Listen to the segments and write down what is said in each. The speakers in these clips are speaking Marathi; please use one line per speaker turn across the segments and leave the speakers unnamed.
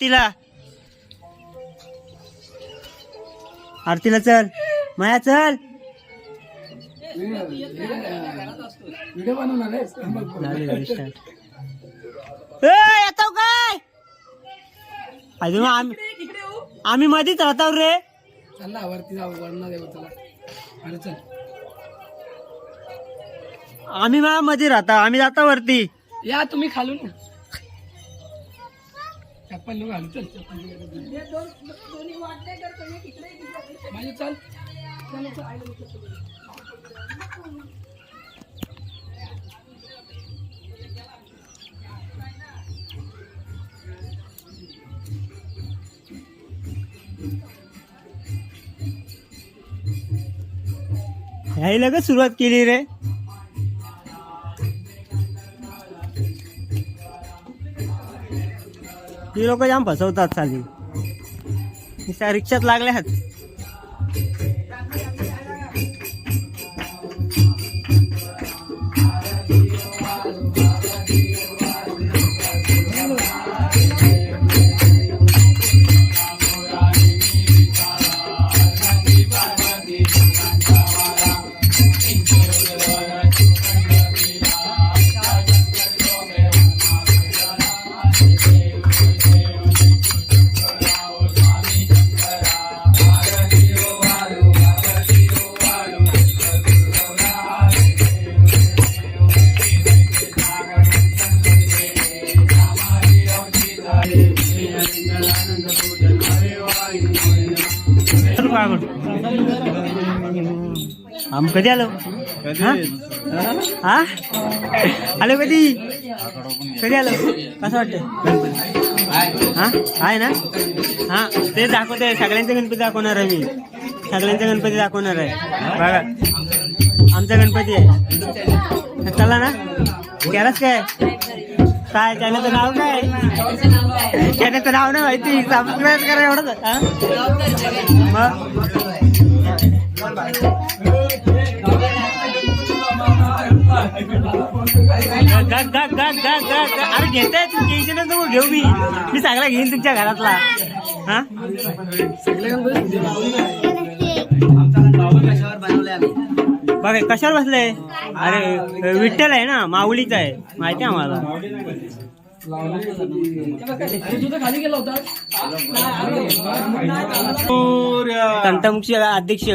आरतीला आरतीला चल माया चल
व्हिडिओ बनवणार आहे
येतो काय अजून आम्ही मध्येच राहतो रे.
चल ना वरती जाऊ वरणार आहे चला. अरे चल
आम्ही मध्ये राहता आम्ही जाता वरती.
या तुम्ही खालून ना चप्पल नको घालू चल चप्पल माझी चल
ह्याही लगेच सुरुवात केली रे. ही लोक जाम फसवतात चाली त्या रिक्षात लागल्या आहेत. आम कधी आलो हा आलो कधी आलो कसं वाटतं हा आहे ना. हा ते दाखवते सगळ्यांचे गणपती दाखवणार आहे मी. सगळ्यांचे गणपती दाखवणार आहे बघा. आमचा गणपती आहे चला ना. केलास काय काय चॅनलचं नाव काय चॅनलचं नाव नाही माहिती. सबस्क्राईब करा एवढंच. अरे घेताय तू टेन्शनच नको घेऊ. मी सगळा घेईन तुमच्या घरातला. हा बघा कशावर बसलंय. अरे विठ्ठल आहे ना माऊलीचा आहे माहिती आहे आम्हाला. तंटामुक्ती अध्यक्ष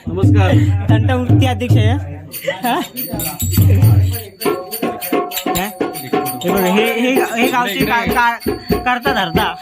नमस्कार. तंटामुक्ती अध्यक्ष आहे हे गावची करता धरता.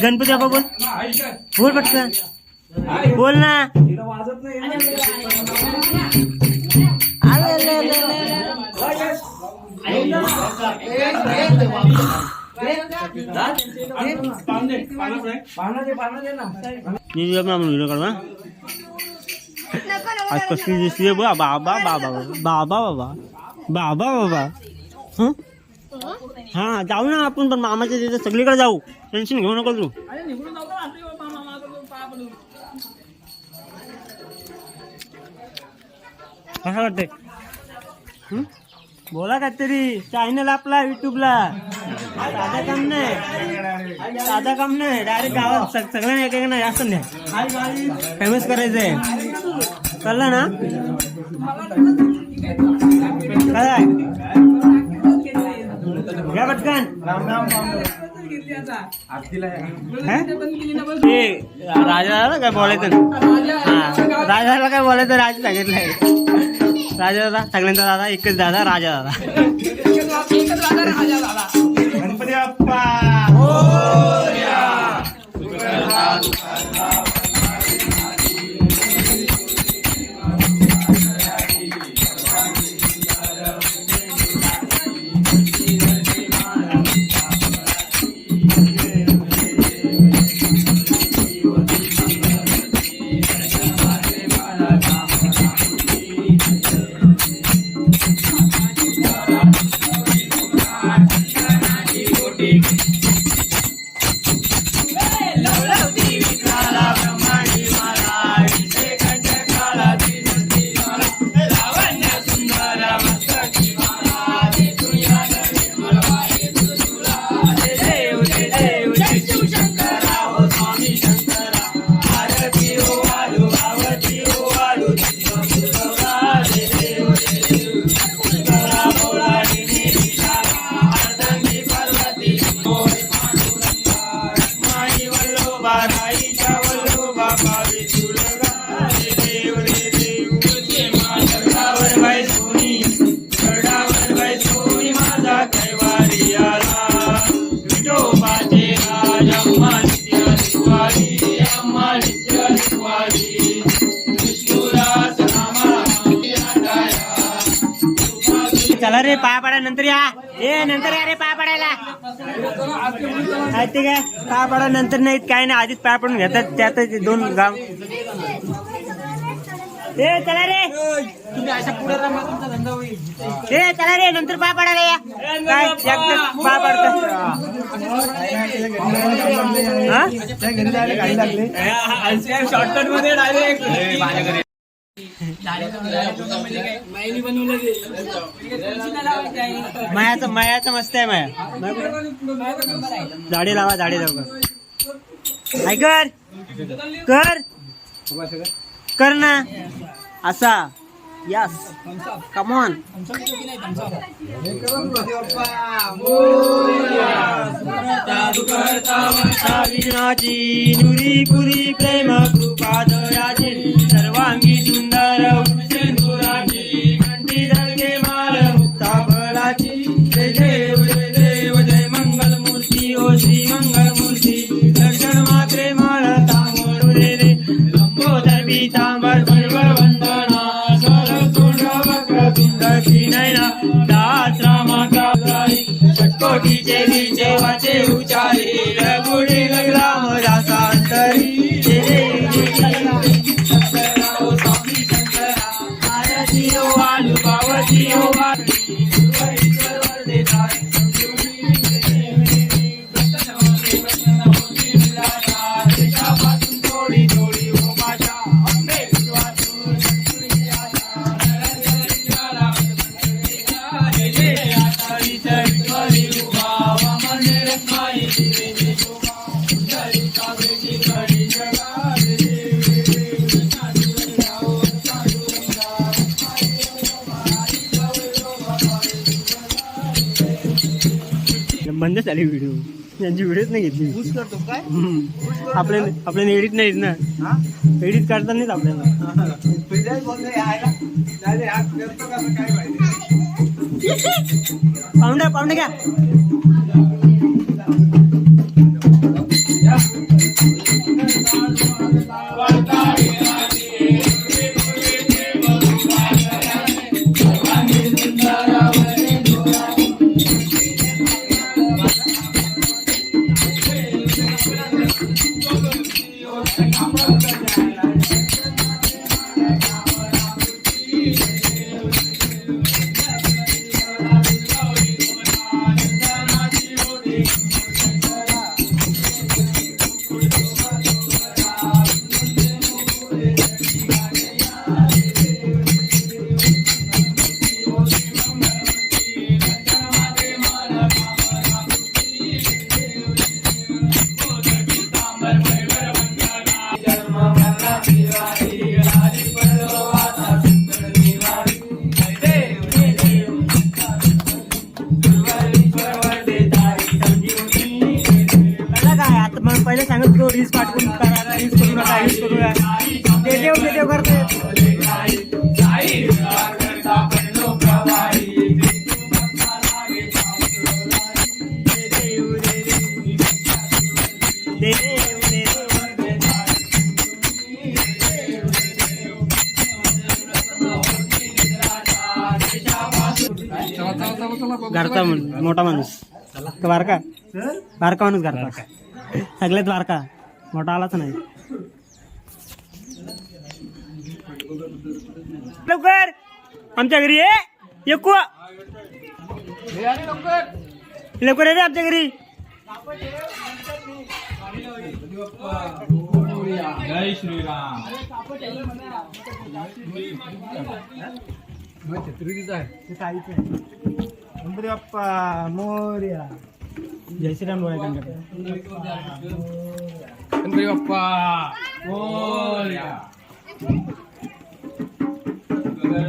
गणपती बाबा बोल बोल पटकन बोल ना. व्हिडिओ काढ आज कसली दिसली बाबा बाबा बाबा बाबा बाबा बाबा. हा जाऊ ना आपण पण मामाच्या तिथे सगळीकडे जाऊ. टेन्शन घेऊ नको तू. कसं वाटतंय बोला काहीतरी. चॅनल आपला युट्यूबला साधा काम नाही डायरेक्ट गावात सगळ्यांना एक नाही जास्त नाही फेमस करायचंय. कळलं ना काय घ्या पटकन. राजाला काय बोलायचं. हा राजाला काय बोलायचं राजा सांगितलंय. राजा दादा सगळ्यांचा दादा एकच दादा राजा दादा. गणपती बाप्पा चला रे पाया पडा नंतर या नंतर या रे पाया पडायला ते काय पाया पडा नंतर नाहीत काय नाही आधीच पाया पडून घेतात त्यात 2 गाव चला रे चला रे नंतर पाया पडायला या काय पाया पडतो शॉर्टकट मध्ये डायरेक्ट मायाचं मस्त आहे माया झाडे लावा कर कर ना असा यस कम ऑन विघ्नाची नुरी पुरी प्रेम कृपा दयाची सर्वांगी सुंदर सिंदुराची कंठी धरके माल मुक्ता फळाची जय देव जय मंगल मूर्ती ओ श्री मंगल मूर्ती दर्शन मात्रे माळ तांबडू रे लंबोदर पीतांबर परिवर वंदना सरतुंड वक्रतुंड श्रीनयना दास रामाचा षटकोटीचे बीचे वाचे उचारी रघुडी राम दासांतरी स्वामी शंकरा आरती ओ वालू पावती ओ बंद झाली व्हिडिओ यांची व्हिडिओच नाही घेतली आपल्याला एडिट नाहीत ना एडिट करता नाहीत आपल्याला पाहुणे घ्या पहिले सांगत तो रील्स पाठवून करा रील्स करू नका रील्स करूया ते करते घरचा मोठा माणूस बारका माणूस घरचा सगळ्यात बारका मोठा आलाच नाही लवकर आमच्या घरी ये लवकर ये रे आमच्या घरी
जय श्रीराम
गणपती बाप्पा मोरया जय श्रीराम बोला
गणपती बाप्पा मोरया
जय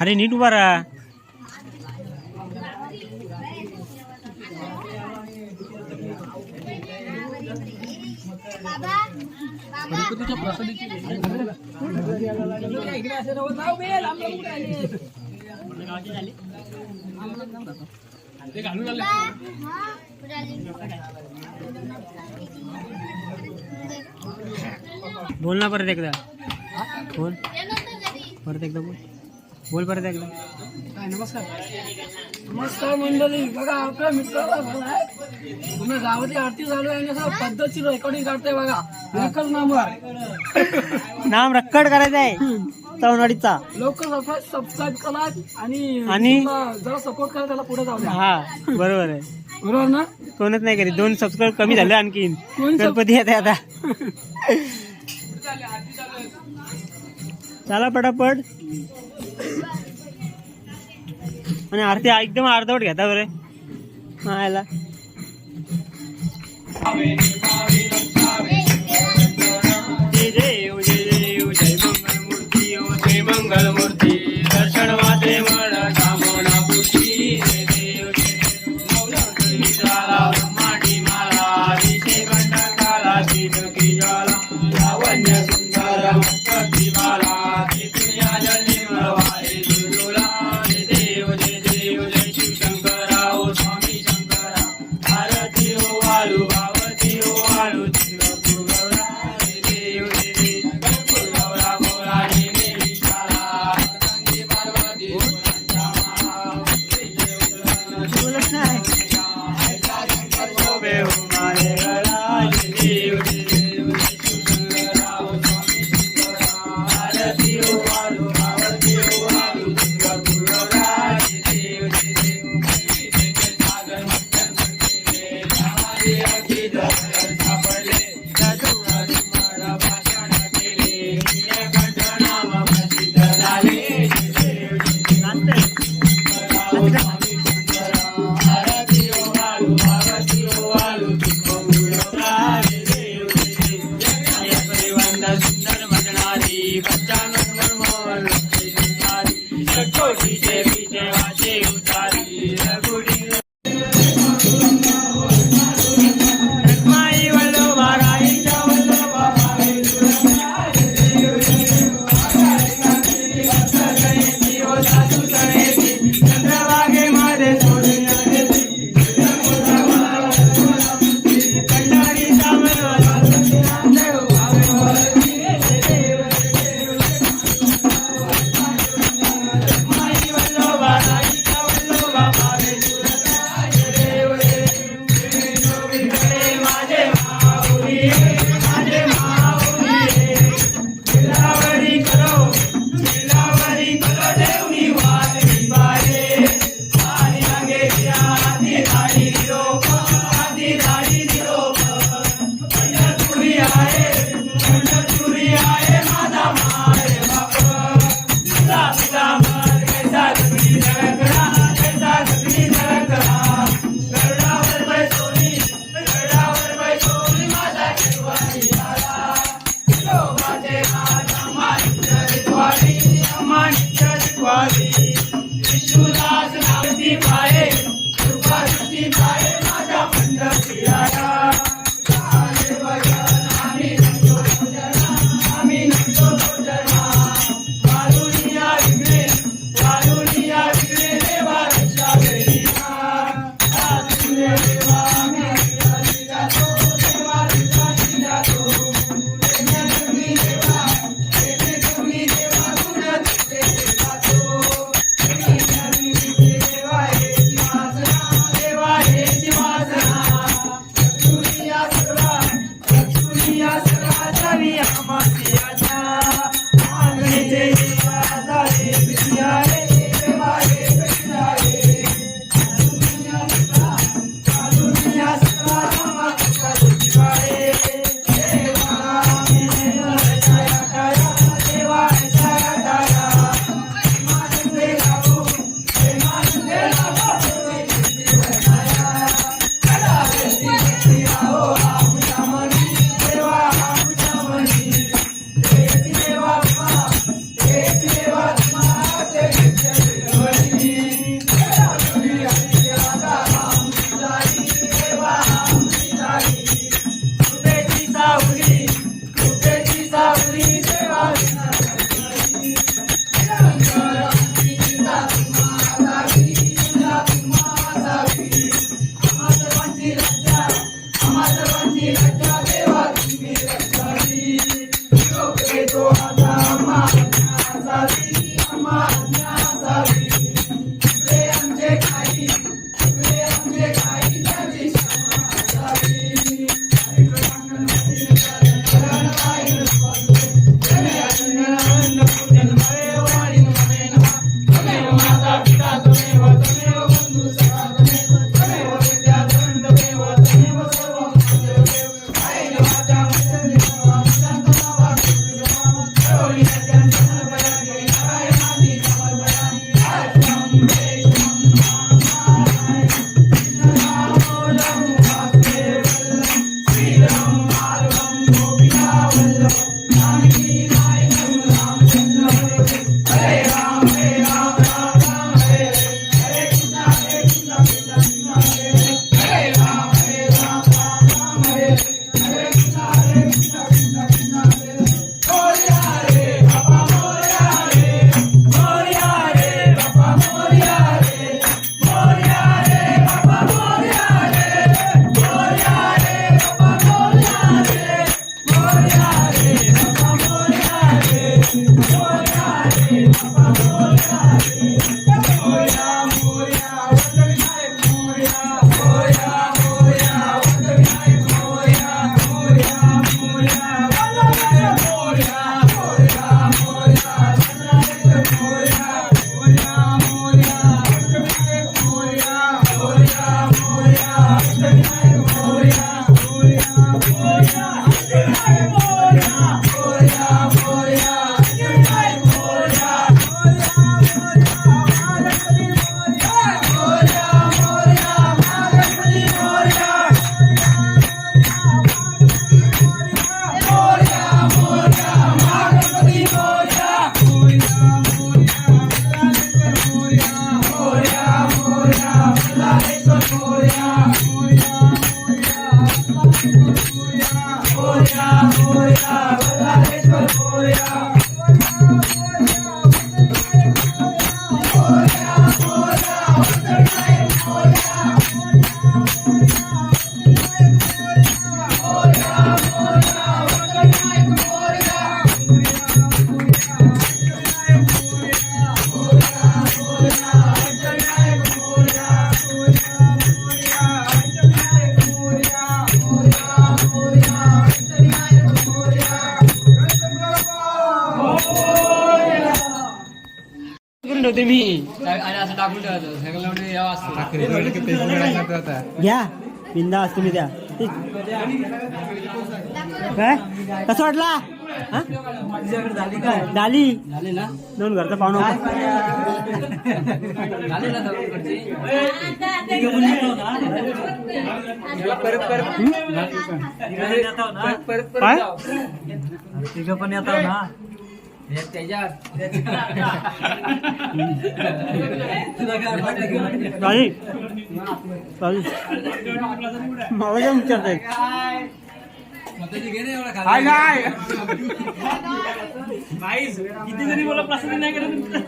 अरे नीट उभा राहा. बोल ना परत एकदा. बोल परत एकदा. बोल परत एकदा.
नमस्कार नमस्कार मंडळी. बघा आपल्या मित्राला बघा तुम्ही गावाची आरती चालू आहे ना पद्धतशीर रेकॉर्डिंग काढताय बघा. एकच नंबर
नाम रक्कड करायचं आहे चवनवाडीचा.
लोक सबस्क्राईब करा आणि
आणि
जरा सपोर्ट करा त्याला पुढे जाऊ द्या.
हा बरोबर आहे.
बरोबर ना.
कोणच नाही करीत. 2 सबस्क्राईब कमी झाले आणखीन. गणपती येत आहे आता. चला पटापट. आणि आरती एकदम अर्धवट घेता बरे मायला. जय देव जय देव जय मंगलमूर्ती ओ जय मंगलमूर्ती. दर्शन वाटे मळ कामना पूर्ती. जय देव जय देव विशाला ब्रह्मांडी माला. दिशे कंटकाला शीतकी ज्वाला. लावण्य सुंदर मस्तकी माला. तिथुया जली मळवारी दुर्जुला. जय देव जय देव जय शिव शंकरा ओ स्वामी शंकरा. भारती ओ वालू भावती ओ वालू तिरुपती गौरा. जय देव जय देव गणपती गौरा गौरा जय देव विशाला. गंगे पार्वती गुणांच्या माळा. बोलत नाही. शोभे हो मारे गळा. जय देव जय देव जय शिव शंकरा ओ स्वामी शंकरा. भारती ओ वालू भावती ओ वालू तिरुपती गौरा. जय देव जय देव सागर मस्तन केले. हमारे अखी दर्शन सापडले. साधुरा तुम्हाला भाषण केले. नीलकंठ नाम प्रसिद्ध झाले. जय देव जय देव स्वामी शंकरा. भारती ओ वालू भावती ओ वालू तिरुपती गौरा. जय देव जय देव जय परिवंद सुंदर मजनारी. पंचांग मनमोहन लक्ष्मी सुंदरी. षटकोटीचे पीछे वाचे उतारी. रघुडी रखमाई वल्लभा राईच्या वल्लभा भावे तुळजा. जय देव जय देव जयंती ओ सासू सणेची. चंद्रभागे मध्ये सोडून आलेली. कंडारी सामर नामदेव भावे वरती. जय देव जय देव रखमाई वल्लभा राईच्या वल्लभा भावे तुळजा. जय देव जय देव विठ्ठले माझे माऊली. माझे माऊली. जिल्हावरी करो देवनी वारी बारे. वारी लागे आधी धाडी निरोप. आधी धाडी निरोप. पंढरपुरी आहे माझा माय बाप. तुझा पिता मर कैसा जगली जगला. कैसा जगली जगला. गरुडावर बैसोनी माझा केवारी आला. लोकाचे माझा मानित्य रितवारी. मानित्य रितवारी. विष्णुदास नावती पाये. कृपा दृष्टी पाये माझ्या पंढरपुरी आला. आम्ही नंतो भोजना. वारुनिया विघ्ने देवा रक्षा करीना. सासुरे देवा आम्ही रक्षाची जातो. देवा रक्षाची जातो. तुम्ही देवा गुण देते जातो. देवा करून ठेवते मी.
आणि असं टाकून ठेवायचं सगळं यावं असतं.
घ्या बिंदा असतो मी त्या काय कसं वाटला हा? झाली
झाले ना
दोन घरचा पाहुणा होता.
झाले ना सगळीकडचे.
काय
तिघं पण येतात ना त्याच्यात
चालेल चालेल मला विचारताय
किती जरी मला प्रसाद नाही करत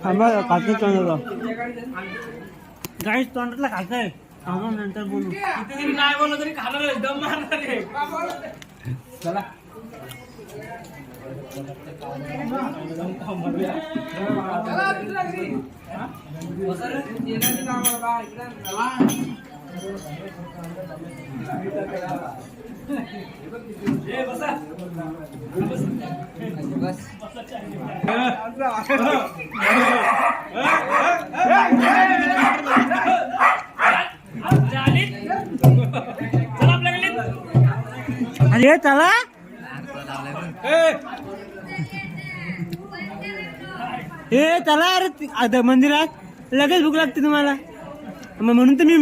थांबा खाते तोंडाला गाईस तोंडातला खाताय थांबा नंतर बोलू.
किती जरी नाही बोललं तरी खाणार दम मारणार आहे. चला
अरे चला ए चला अरे मंदिरात लगेच भूक लागते तुम्हाला मग म्हणून तर मी